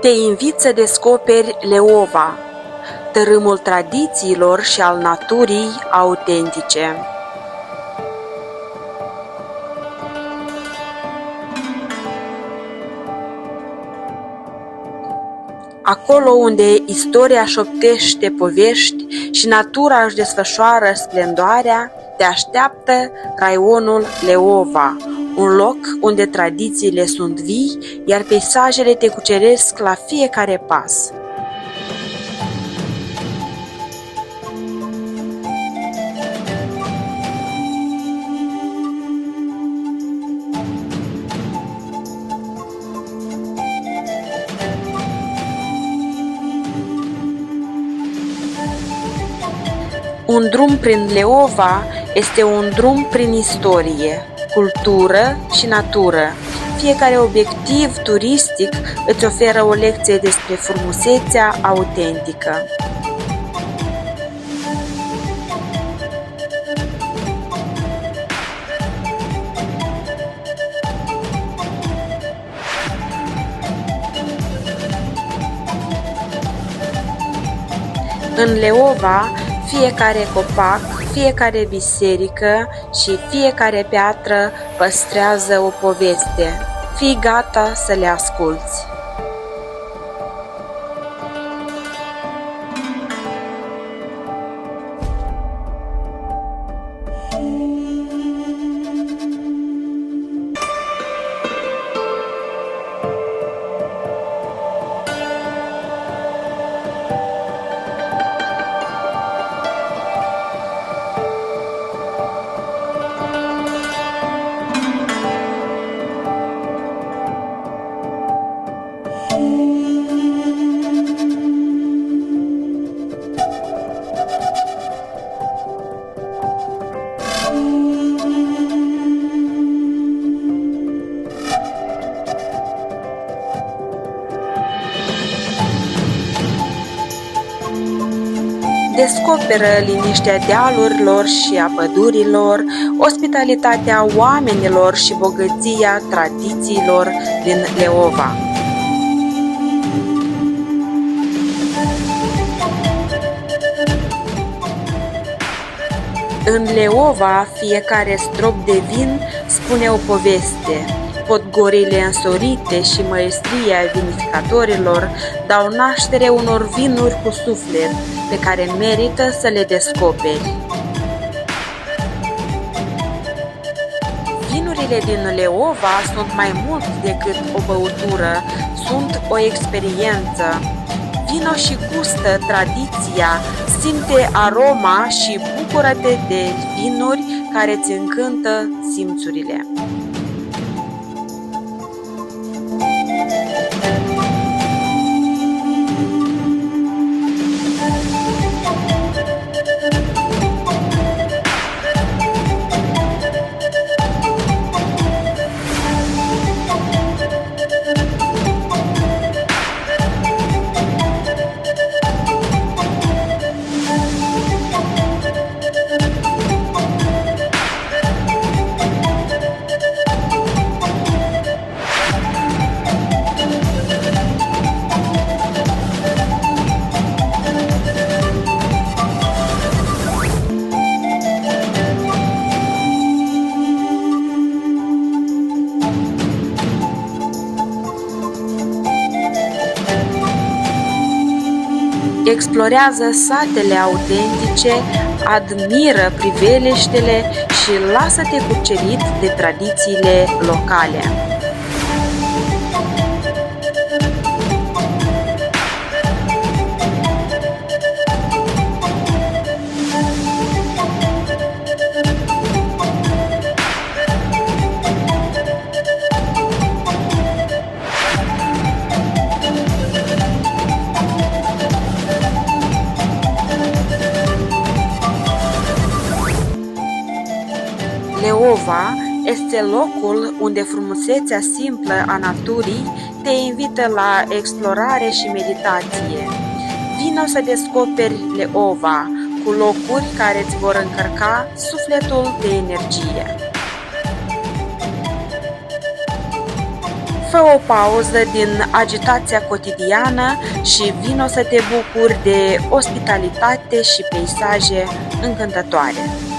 Te invit să descoperi Leova, tărâmul tradițiilor și al naturii autentice. Acolo unde istoria șoptește povești și natura își desfășoară splendoarea, te așteaptă raionul Leova, un loc unde tradițiile sunt vii, iar peisajele te cuceresc la fiecare pas. Un drum prin Leova este un drum prin istorie, cultură și natură. Fiecare obiectiv turistic îți oferă o lecție despre frumusețea autentică. În Leova, fiecare copac, fiecare biserică și fiecare piatră păstrează o poveste. Fii gata să le asculți. Descoperă liniștea dealurilor și a pădurilor, ospitalitatea oamenilor și bogăția tradițiilor din Leova. În Leova, fiecare strop de vin spune o poveste. Podgorile însorite și măestria vinificatorilor dau naștere unor vinuri cu suflet, pe care merită să le descoperi. Vinurile din Leova sunt mai mult decât o băutură, sunt o experiență. Vino și gustă tradiția, simte aroma și bucură-te de vinuri care îți încântă simțurile. Explorează satele autentice, admiră priveliștele și lasă-te cucerit de tradițiile locale. Leova este locul unde frumusețea simplă a naturii te invită la explorare și meditație. Vino să descoperi Leova, cu locuri care îți vor încărca sufletul de energie. Fă o pauză din agitația cotidiană și vino să te bucuri de ospitalitate și peisaje încântătoare.